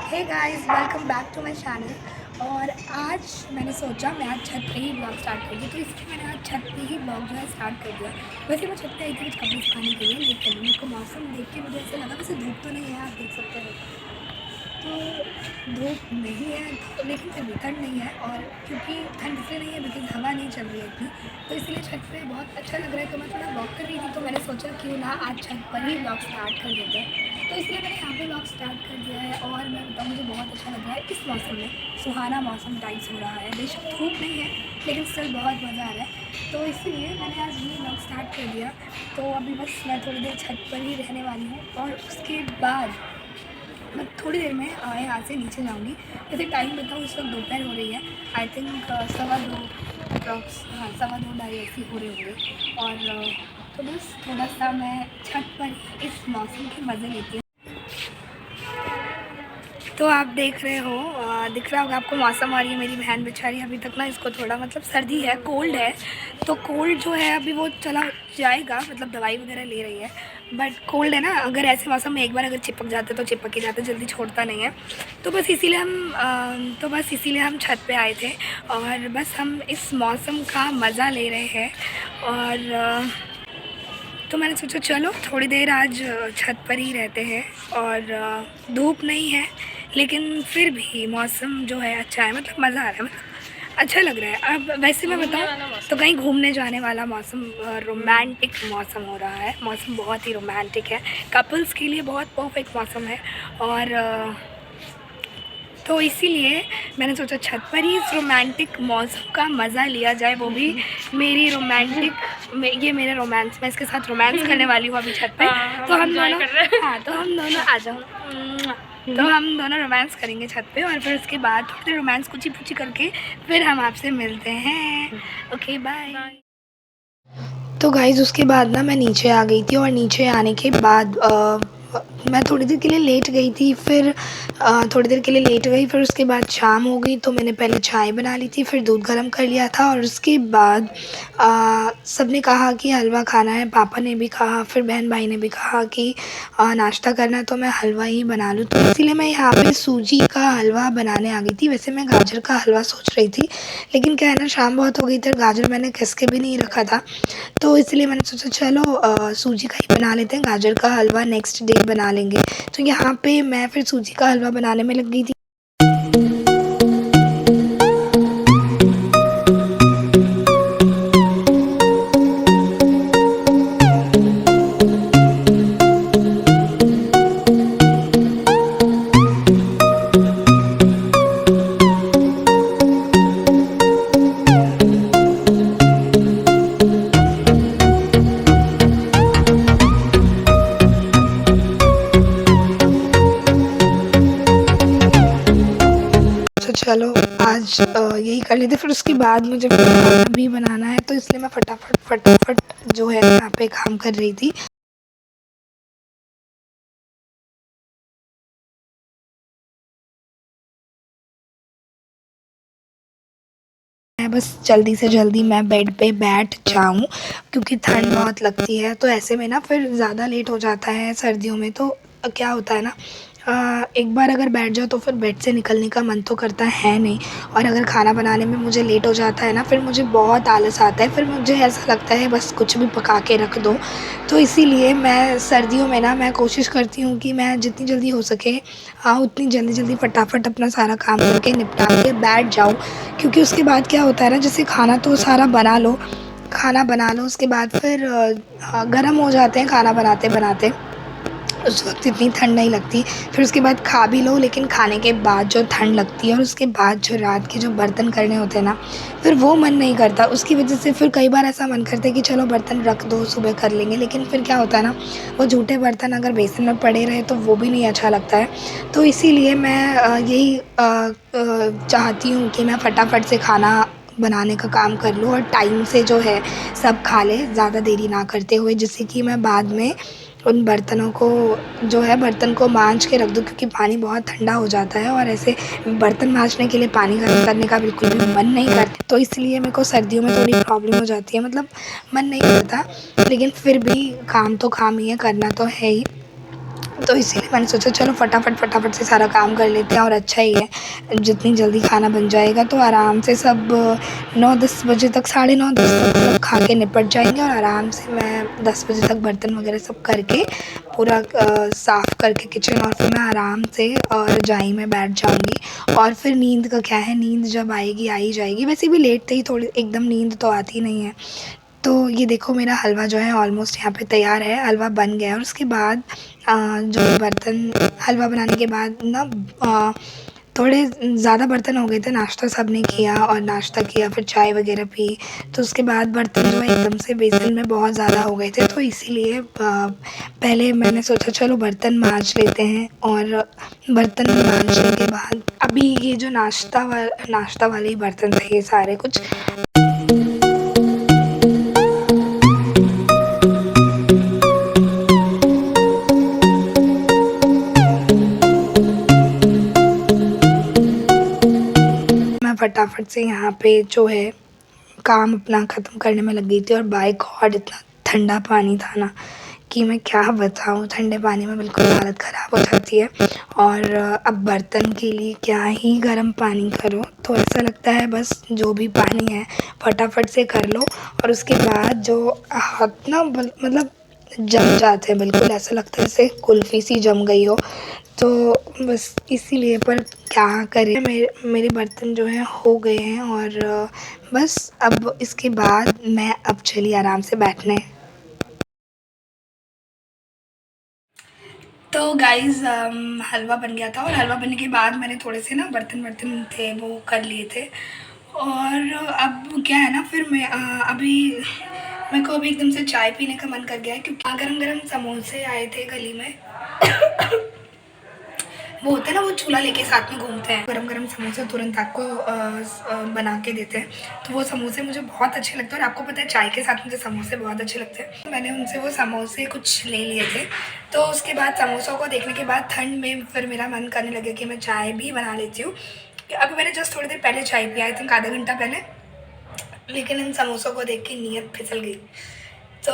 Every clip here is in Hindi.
Hey guys, welcome back to my channel. और आज मैंने सोचा मैं आज छत पे ही ब्लॉग स्टार्ट कर दिया, तो इसलिए मैंने आज छत पे ही ब्लॉग जो है स्टार्ट कर दिया। वैसे मैं छत पे आई थी कुछ कपड़े सुखाने के लिए, लेकिन मेरे को मौसम देख के मुझे ऐसा लगा, वैसे धूप तो नहीं है, आप देख सकते हो। तो धूप नहीं है तो, लेकिन फिर भी ठंड नहीं है। और क्योंकि ठंड इसलिए नहीं है बिकॉज हवा नहीं चल रही है इतनी, तो इसलिए छत पे बहुत अच्छा लग रहा है। तो मैं थोड़ा वॉक कर रही थी, तो मैंने सोचा क्यों ना आज छत पर ही ब्लॉग स्टार्ट कर देते हैं। तो इसलिए मैंने यहाँ पे ब्लॉग स्टार्ट कर दिया है। और मैं बताऊँ, मुझे बहुत अच्छा लग रहा है इस मौसम में। सुहाना मौसम टाइप्स हो रहा है, बेशक धूप नहीं है लेकिन स्टिल बहुत मज़ा आ रहा है। तो इसीलिए मैंने आज ये ब्लॉग स्टार्ट कर दिया। तो अभी बस मैं थोड़ी देर छत पर ही रहने वाली हूँ, और उसके बाद मैं थोड़ी देर में यहाँ से नीचे जाऊँगी। जैसे टाइम बताऊँ, इस वक्त दोपहर हो रही है। आई थिंक 2:15 अप्रॉक्स, हाँ 2:15 ऐसी हो रही होंगी। और तो बस थोड़ा सा मैं छत पर इस मौसम के मज़े लेती हूँ। तो आप देख रहे हो, दिख रहा होगा आपको मौसम। और ये मेरी बहन बेचारी अभी तक ना, इसको थोड़ा मतलब सर्दी है, कोल्ड है। तो कोल्ड जो है अभी वो चला जाएगा, मतलब दवाई वगैरह ले रही है। बट कोल्ड है ना, अगर ऐसे मौसम में एक बार अगर चिपक जाते तो चिपक ही जाते, जल्दी छोड़ता नहीं है। तो बस इसीलिए हम छत पे आए थे, और बस हम इस मौसम का मज़ा ले रहे हैं। और तो मैंने सोचा चलो थोड़ी देर आज छत पर ही रहते हैं। और धूप नहीं है लेकिन फिर भी मौसम जो है अच्छा है, मतलब मज़ा आ रहा है, मतलब अच्छा लग रहा है। अब वैसे मैं बताऊँ तो कहीं घूमने जाने वाला मौसम, रोमांटिक मौसम हो रहा है। मौसम बहुत ही रोमांटिक है, कपल्स के लिए बहुत परफेक्ट मौसम है। और तो इसीलिए मैंने सोचा छत पर ही इस रोमांटिक मौसम का मज़ा लिया जाए, वो भी मेरी रोमांटिक, ये मेरा रोमांस, मैं इसके साथ रोमांस करने वाली हूँ अभी छत पे। तो हम दोनों, हाँ तो हम दोनों आ जाओ, तो हम दोनों रोमांस करेंगे छत पे। और फिर उसके बाद थोड़ी रोमांस कुची पुची करके फिर हम आपसे मिलते हैं। Okay bye. तो गाइज़ उसके बाद ना मैं नीचे आ गई थी, और नीचे आने के बाद मैं थोड़ी देर के लिए लेट गई थी। फिर थोड़ी देर के लिए लेट गई, फिर उसके बाद शाम हो गई। तो मैंने पहले चाय बना ली थी, फिर दूध गर्म कर लिया था। और उसके बाद सब ने कहा कि हलवा खाना है, पापा ने भी कहा, फिर बहन भाई ने भी कहा कि नाश्ता करना है, तो मैं हलवा ही बना लूँ। तो इसीलिए मैं यहाँ पे सूजी का हलवा बनाने आ गई थी। वैसे मैं गाजर का हलवा सोच रही थी, लेकिन क्या है ना, शाम बहुत हो गई थी, गाजर मैंने घिस के भी नहीं रखा था। तो इसलिए मैंने सोचा चलो सूजी का ही बना लेते हैं, गाजर का हलवा नेक्स्ट डे बना लेंगे। तो यहाँ पे मैं फिर सूजी का हलवा बनाने में लग गई थी। तो चलो आज यही कर लेते, फिर उसके बाद मुझे फिर खाना भी बनाना है। तो इसलिए मैं फटाफट जो है यहाँ पे काम कर रही थी। मैं बस जल्दी से जल्दी मैं बेड पे बैठ जाऊँ, क्योंकि ठंड बहुत लगती है। तो ऐसे में ना फिर ज़्यादा लेट हो जाता है सर्दियों में। तो क्या होता है ना, एक बार अगर बैठ जाओ तो फिर बेड से निकलने का मन तो करता है नहीं। और अगर खाना बनाने में मुझे लेट हो जाता है ना, फिर मुझे बहुत आलस आता है। फिर मुझे ऐसा लगता है बस कुछ भी पका के रख दो। तो इसीलिए मैं सर्दियों में ना मैं कोशिश करती हूँ कि मैं जितनी जल्दी हो सके उतनी जल्दी फटाफट अपना सारा काम करके निपटा के बैठ जाऊँ। क्योंकि उसके बाद क्या होता है ना, जैसे खाना बना लो उसके बाद फिर गर्म हो जाते हैं खाना बनाते बनाते, उस वक्त इतनी ठंड नहीं लगती। फिर उसके बाद खा भी लो, लेकिन खाने के बाद जो ठंड लगती है, और उसके बाद जो रात के जो बर्तन करने होते हैं ना, फिर वो मन नहीं करता। उसकी वजह से फिर कई बार ऐसा मन करता है कि चलो बर्तन रख दो, सुबह कर लेंगे। लेकिन फिर क्या होता है ना, वो जूठे बर्तन अगर बेसिन में पड़े रहे तो वो भी नहीं अच्छा लगता है। तो इसीलिए मैं यही चाहती हूँ कि मैं फटाफट से खाना बनाने का काम कर लूँ, और टाइम से जो है सब खा लें, ज़्यादा देरी ना करते हुए, जिससे कि मैं बाद में उन बर्तनों को जो है बर्तन को मांज के रख दूँ। क्योंकि पानी बहुत ठंडा हो जाता है, और ऐसे बर्तन मांजने के लिए पानी गर्म करने का बिल्कुल भी मन नहीं करता। तो इसलिए मेरे को सर्दियों में थोड़ी प्रॉब्लम हो जाती है, मतलब मन नहीं करता, लेकिन फिर भी काम तो काम ही है, करना तो है ही। तो इसीलिए मैंने सोचा चलो फटाफट से सारा काम कर लेते हैं और अच्छा ही है। जितनी जल्दी खाना बन जाएगा तो आराम से सब 9-10 बजे तक 9:30-10 तक सब खा के निपट जाएंगे और आराम से मैं 10 बजे तक बर्तन वगैरह सब करके पूरा साफ़ करके किचन और फिर मैं आराम से और रजाई में बैठ जाऊँगी। और फिर नींद का क्या है, नींद जब आएगी आ ही जाएगी। वैसे भी लेट ही थोड़ी एकदम नींद तो आती नहीं है। तो ये देखो मेरा हलवा जो है ऑलमोस्ट यहाँ पे तैयार है, हलवा बन गया है। और उसके बाद जो बर्तन हलवा बनाने के बाद ना थोड़े ज़्यादा बर्तन हो गए थे, नाश्ता सब ने किया और नाश्ता किया फिर चाय वगैरह पी। तो उसके बाद बर्तन जो है एकदम से बेसिन में बहुत ज़्यादा हो गए थे, तो इसीलिए पहले मैंने सोचा चलो बर्तन मांज लेते हैं। और बर्तन मांजने के बाद अभी ये जो नाश्ता वाले ही बर्तन थे ये सारे कुछ। फटाफट से यहाँ पे जो है काम अपना ख़त्म करने में लग गई थी। और बाय गॉड इतना ठंडा पानी था ना कि मैं क्या बताऊँ, ठंडे पानी में बिल्कुल हालत ख़राब हो जाती है। और अब बर्तन के लिए क्या ही गर्म पानी करो, तो ऐसा लगता है बस जो भी पानी है फटाफट से कर लो। और उसके बाद जो हाथ ना मतलब जम जाते हैं बिल्कुल, ऐसा लगता है जैसे कुल्फ़ी सी जम गई हो। तो बस इसीलिए, पर क्या करें, मेरे बर्तन जो हैं हो गए हैं। और बस अब इसके बाद मैं अब चली आराम से बैठने। तो गाइज़ हलवा बन गया था और हलवा बनने के बाद मैंने थोड़े से ना बर्तन थे वो कर लिए थे। और अब क्या है ना, फिर मैं अभी मेरे को अभी एकदम से चाय पीने का मन कर गया है, क्योंकि गरम गरम समोसे आए थे गली में। वो होते हैं ना, वो चूल्हा लेके साथ में घूमते हैं, गरम गरम समोसे तुरंत आपको बना के देते हैं। तो वो समोसे मुझे बहुत अच्छे लगते हैं और आपको पता है चाय के साथ मुझे समोसे बहुत अच्छे लगते हैं। मैंने उनसे वो समोसे कुछ ले लिए थे। तो उसके बाद समोसों को देखने के बाद ठंड में फिर मेरा मन करने लगा कि मैं चाय भी बना लेती हूँ। अभी मैंने जस्ट थोड़ी देर पहले चाय पिया, आई थिंक आधा घंटा पहले, लेकिन इन समोसों को देख के नीयत फिसल गई। तो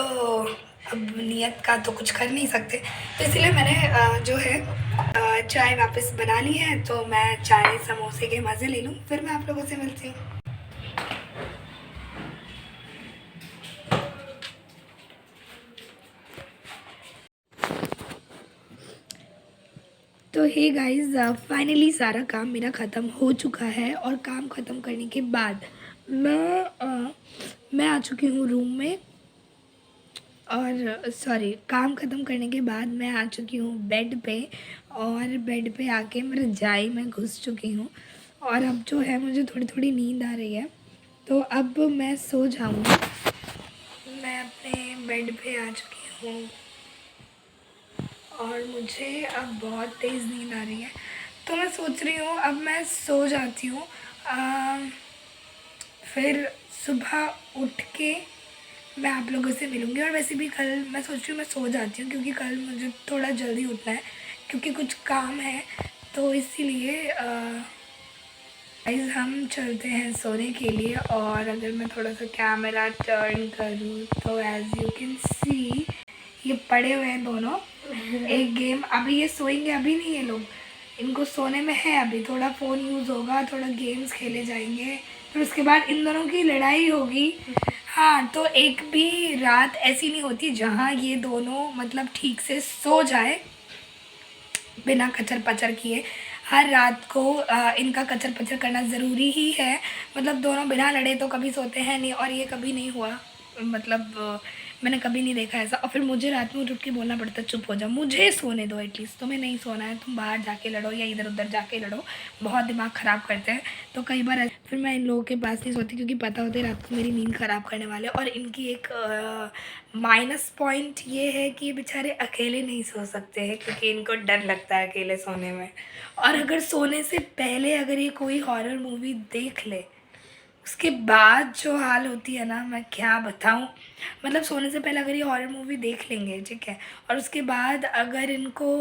अब नियत का तो कुछ कर नहीं सकते, तो इसलिए मैंने जो है चाय वापस बना ली है। तो मैं चाय समोसे के मज़े ले लूँ, फिर मैं आप लोगों से मिलती हूँ। तो हे गाइस, फाइनली सारा काम मेरा ख़त्म हो चुका है। और काम ख़त्म करने के बाद मैं आ चुकी हूँ रूम में। और सॉरी, काम ख़त्म करने के बाद मैं आ चुकी हूँ बेड पे। और बेड पे आके मैं रज़ाई में घुस चुकी हूँ। और अब जो है मुझे थोड़ी थोड़ी नींद आ रही है, तो अब मैं सो जाऊँगी। मैं अपने बेड पे आ चुकी हूँ और मुझे अब बहुत तेज़ नींद आ रही है, तो मैं सोच रही हूँ अब मैं सो जाती हूँ। फिर सुबह उठ के मैं आप लोगों से मिलूँगी। और वैसे भी कल मैं सोच रही हूँ मैं सो जाती हूँ, क्योंकि कल मुझे थोड़ा जल्दी उठना है, क्योंकि कुछ काम है। तो इसीलिए गाइस हम चलते हैं सोने के लिए। और अगर मैं थोड़ा सा कैमरा टर्न करूँ तो एज़ यू कैन सी ये पड़े हुए हैं दोनों एक गेम। अभी ये सोएंगे, अभी नहीं, ये लोग इनको सोने में है, अभी थोड़ा फ़ोन यूज़ होगा, थोड़ा गेम्स खेले जाएंगे, फिर उसके बाद इन दोनों की लड़ाई होगी। हाँ, तो एक भी रात ऐसी नहीं होती जहाँ ये दोनों मतलब ठीक से सो जाए बिना कचर पचर किए। हर रात को इनका कचर पचर करना ज़रूरी ही है। मतलब दोनों बिना लड़े तो कभी सोते हैं नहीं, और ये कभी नहीं हुआ, मतलब मैंने कभी नहीं देखा ऐसा। और फिर मुझे रात में उठ के बोलना पड़ता है चुप हो जाओ, मुझे सोने दो एटलीस्ट, तुम्हें नहीं सोना है, तुम बाहर जाके लड़ो या इधर उधर जाके लड़ो, बहुत दिमाग ख़राब करते हैं। तो कई बार फिर मैं इन लोगों के पास नहीं सोती, क्योंकि पता होता है रात को मेरी नींद ख़राब करने वाले। और इनकी एक माइनस पॉइंट ये है कि ये बेचारे अकेले नहीं सो सकते हैं, क्योंकि इनको डर लगता है अकेले सोने में। और अगर सोने से पहले अगर ये कोई हॉरर मूवी देख ले उसके बाद जो हाल होती है ना, मैं क्या बताऊँ। मतलब सोने से पहले अगर ये हॉरर मूवी देख लेंगे, ठीक है, और उसके बाद अगर इनको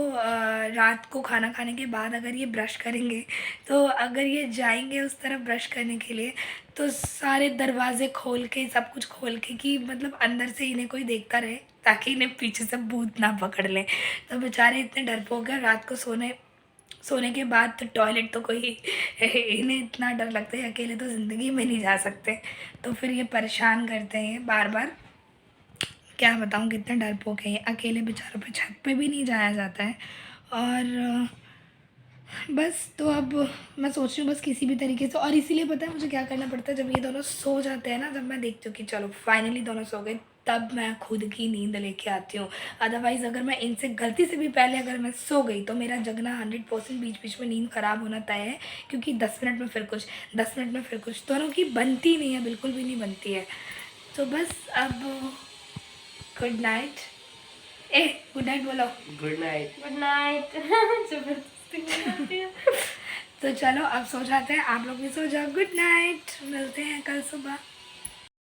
रात को खाना खाने के बाद अगर ये ब्रश करेंगे, तो अगर ये जाएंगे उस तरफ ब्रश करने के लिए, तो सारे दरवाजे खोल के, सब कुछ खोल के, कि मतलब अंदर से इन्हें कोई देखता रहे, ताकि इन्हें पीछे से भूत ना पकड़ ले। तो बेचारे इतने डरपोक हैं, रात को सोने के बाद तो टॉयलेट तो कोई इन्हें इतना डर लगता है, अकेले तो ज़िंदगी में नहीं जा सकते, तो फिर ये परेशान करते हैं बार बार। क्या बताऊँ कितने डरपोक है ये, अकेले बेचारों पे छत पे भी नहीं जाया जाता है। और बस तो अब मैं सोच रही हूँ बस किसी भी तरीके से, और इसीलिए पता है मुझे क्या करना पड़ता है, जब ये दोनों सो जाते हैं ना, जब मैं देखती हूँ कि चलो फाइनली दोनों सो गए, तब मैं खुद की नींद लेके आती हूँ। अदरवाइज़ अगर मैं इनसे गलती से भी पहले अगर मैं सो गई, तो मेरा जगना 100% बीच बीच में नींद ख़राब होना तय है, क्योंकि 10 मिनट में फिर कुछ, 10 मिनट में फिर कुछ, दोनों की बनती नहीं है, बिल्कुल भी नहीं बनती है। तो बस अब गुड नाइट। ए गुड नाइट बोलो। Good night. Good night. जबरदस्ती बनाती है। तो चलो अब सो जाते हैं, आप लोग भी सो जाओ। गुड नाइट, मिलते हैं कल सुबह।